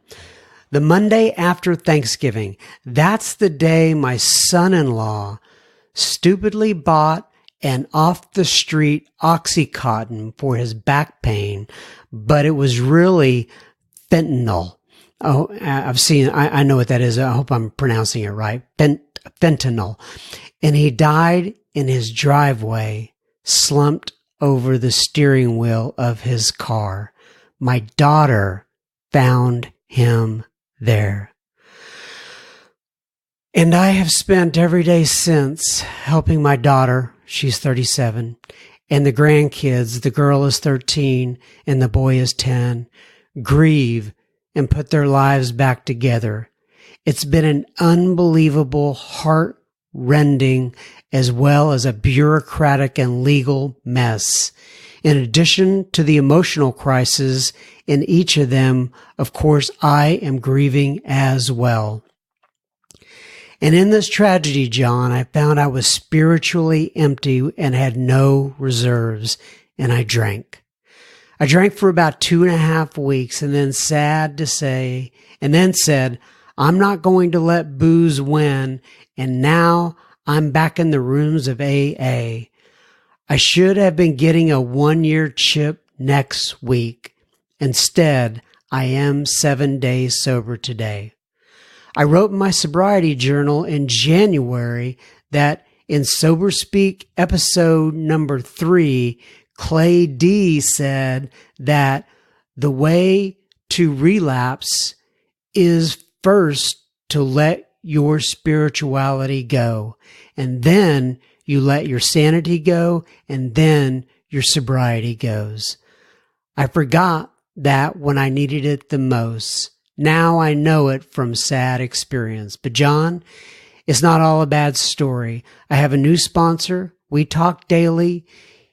the Monday after Thanksgiving. That's the day my son-in-law stupidly bought an off-the-street Oxycontin for his back pain, but it was really fentanyl. Oh, I know what that is. I hope I'm pronouncing it right. Fentanyl. And he died in his driveway, slumped over the steering wheel of his car. My daughter found him there. And I have spent every day since helping my daughter, she's 37, and the grandkids, the girl is 13 and the boy is 10, grieve and put their lives back together. It's been an unbelievable, heart-rending, as well as a bureaucratic and legal mess. In addition to the emotional crisis in each of them, of course, I am grieving as well. And in this tragedy, John, I found I was spiritually empty and had no reserves, and I drank. I drank for about 2.5 weeks and then said, I'm not going to let booze win, and now I'm back in the rooms of AA. I should have been getting a 1-year chip next week. Instead, I am 7 days sober today. I wrote in my sobriety journal in January that in Sober Speak episode number 3, Clay D said that the way to relapse is first to let your spirituality go, and then you let your sanity go, and then your sobriety goes. I forgot that when I needed it the most. Now I know it from sad experience. But John, it's not all a bad story. I have a new sponsor. We talk daily.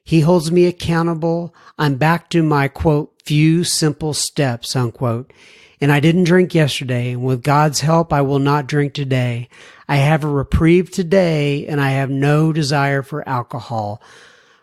He holds me accountable. I'm back to my, quote, few simple steps, unquote. And I didn't drink yesterday. And with God's help, I will not drink today. I have a reprieve today, and I have no desire for alcohol.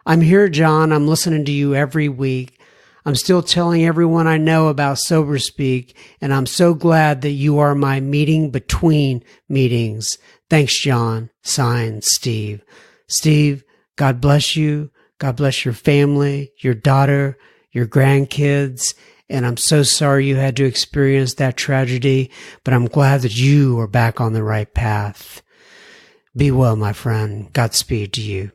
I'm here, John. I'm listening to you every week. I'm still telling everyone I know about Sober Speak, and I'm so glad that you are my meeting between meetings. Thanks, John. Signed, Steve. Steve, God bless you. God bless your family, your daughter, your grandkids. And I'm so sorry you had to experience that tragedy, but I'm glad that you are back on the right path. Be well, my friend. Godspeed to you.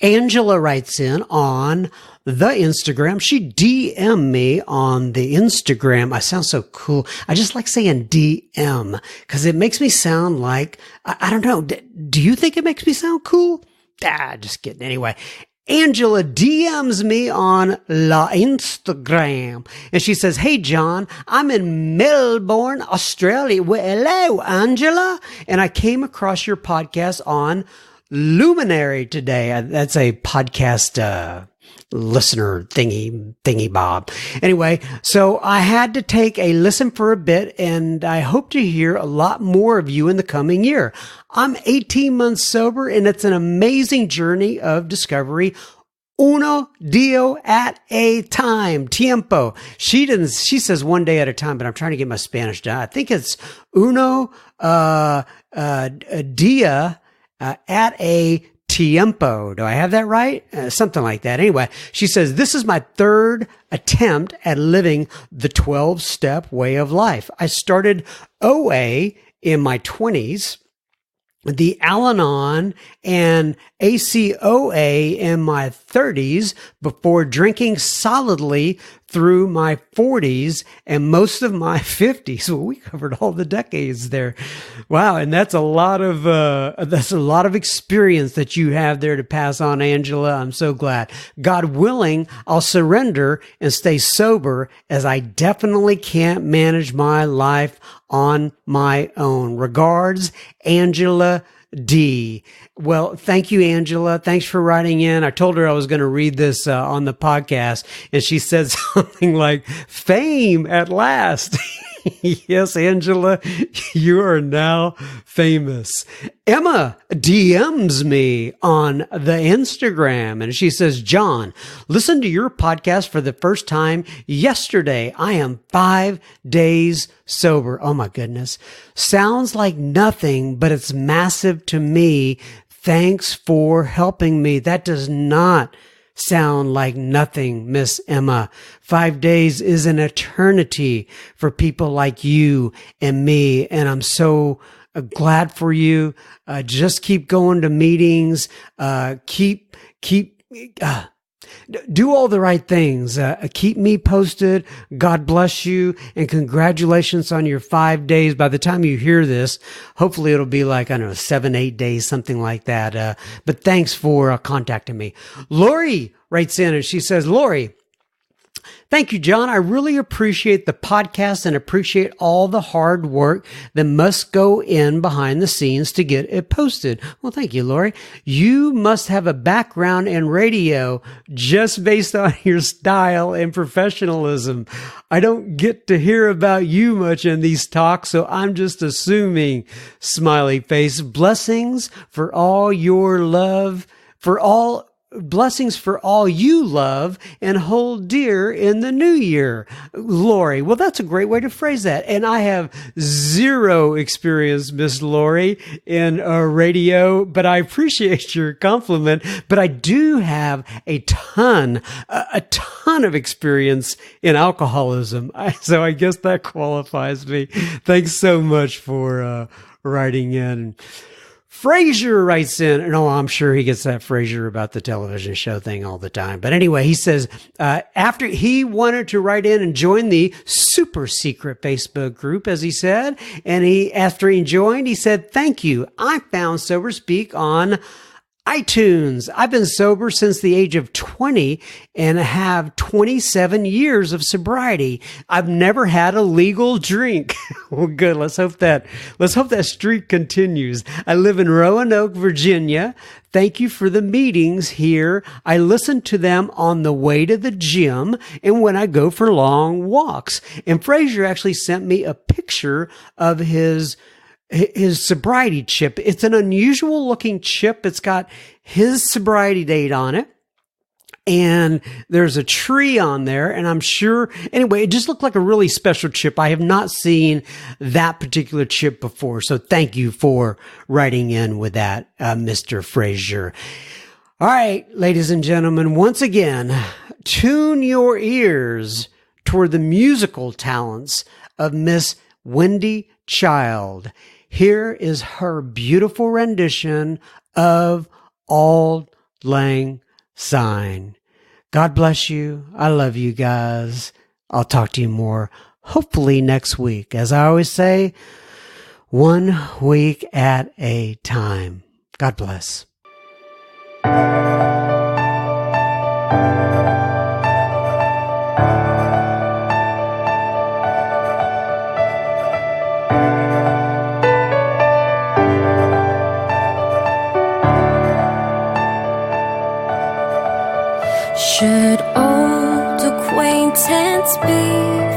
Angela writes in on the Instagram. She DM'd me on the Instagram. I sound so cool. I just like saying DM because it makes me sound like, I don't know. Do you think it makes me sound cool? Just kidding. Anyway, Angela DMs me on la Instagram, and she says, "Hey, John, I'm in Melbourne, Australia. Well, hello, Angela. And I came across your podcast on Luminary today." That's a podcast listener thingy bob. Anyway, so I had to take a listen for a bit, and I hope to hear a lot more of you in the coming year. I'm 18 months sober, and it's an amazing journey of discovery. Uno día at a time. Tiempo. She says 1 day at a time, but I'm trying to get my Spanish down. I think it's uno día at a tiempo. Do I have that right? Something like that. Anyway, she says, this is my third attempt at living the 12-step way of life. I started OA in my 20s, the Al-Anon and ACOA in my 30s, before drinking solidly through my 40s and most of my 50s. Well, we covered all the decades there. Wow. And that's a lot of experience that you have there to pass on, Angela. I'm so glad. God willing, I'll surrender and stay sober, as I definitely can't manage my life on my own. Regards, Angela D. Well, thank you, Angela. Thanks for writing in. I told her I was going to read this on the podcast, and she said something like, fame at last. Yes, Angela, you are now famous. Emma DMs me on the Instagram and she says, John, listen to your podcast for the first time yesterday. I am 5 days sober. Oh my goodness. Sounds like nothing, but it's massive to me. Thanks for helping me. That does not sound like nothing, Miss Emma. 5 days is an eternity for people like you and me. And I'm so glad for you. Just keep going to meetings. Do all the right things. Keep me posted. God bless you. And congratulations on your 5 days. By the time you hear this, hopefully it'll be like, I don't know, 7, 8 days, something like that. But thanks for contacting me. Lori writes in and she says, Lori, thank you, John. I really appreciate the podcast and appreciate all the hard work that must go in behind the scenes to get it posted. Well, thank you, Lori. You must have a background in radio just based on your style and professionalism. I don't get to hear about you much in these talks, so I'm just assuming, smiley face. Blessings for all your love, blessings for all you love and hold dear in the new year. Lori, well, that's a great way to phrase that. And I have zero experience, Miss Lori, in radio, but I appreciate your compliment. But I do have a ton of experience in alcoholism. So I guess that qualifies me. Thanks so much for writing in. Frazier writes in, and I'm sure he gets that Frazier about the television show thing all the time. But anyway, he says, after he wanted to write in and join the super secret Facebook group, as he said, and after he joined, he said, thank you. I found Sober Speak on iTunes. I've been sober since the age of 20 and have 27 years of sobriety. I've never had a legal drink. Well, good. Let's hope that streak continues. I live in Roanoke, Virginia. Thank you for the meetings here. I listen to them on the way to the gym and when I go for long walks. And Frazier actually sent me a picture of his sobriety chip. It's an unusual looking chip. It's got his sobriety date on it. And there's a tree on there. And I'm sure, anyway, it just looked like a really special chip. I have not seen that particular chip before. So thank you for writing in with that, Mr. Frazier. All right, ladies and gentlemen, once again, tune your ears toward the musical talents of Miss Wendy Child. Here is her beautiful rendition of Auld Lang Syne. God bless you. I love you guys. I'll talk to you more hopefully next week. As I always say, 1 week at a time. God bless. Should old acquaintance be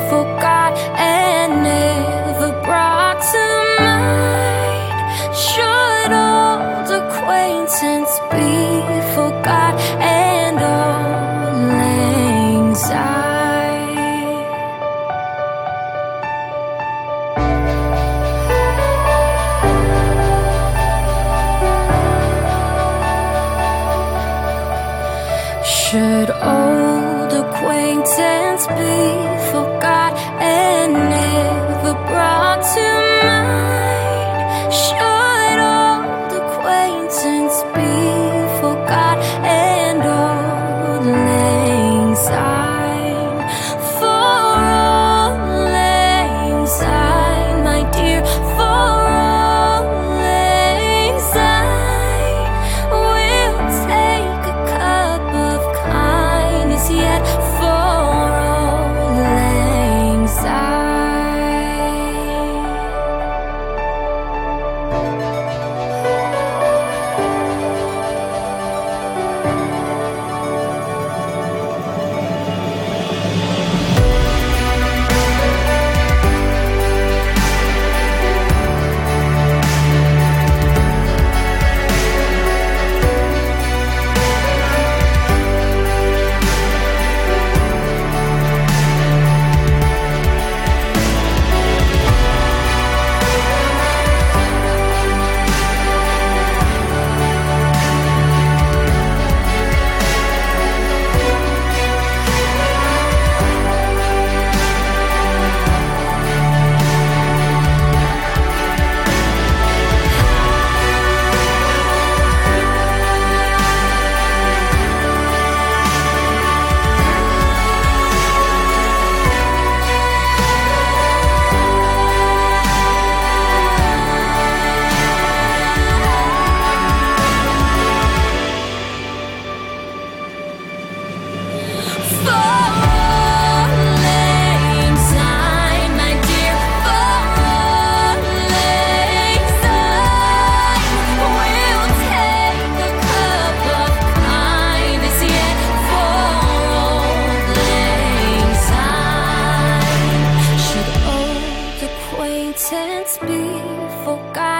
forgot and never brought to mind? Should old acquaintance be forgot and auld lang syne? Should old acquaintance be forgot and never brought to mind? Should old acquaintance be forgot and auld lang syne? For auld lang syne, my dear, for auld lang syne, we'll take a cup of kindness yet for auld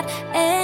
and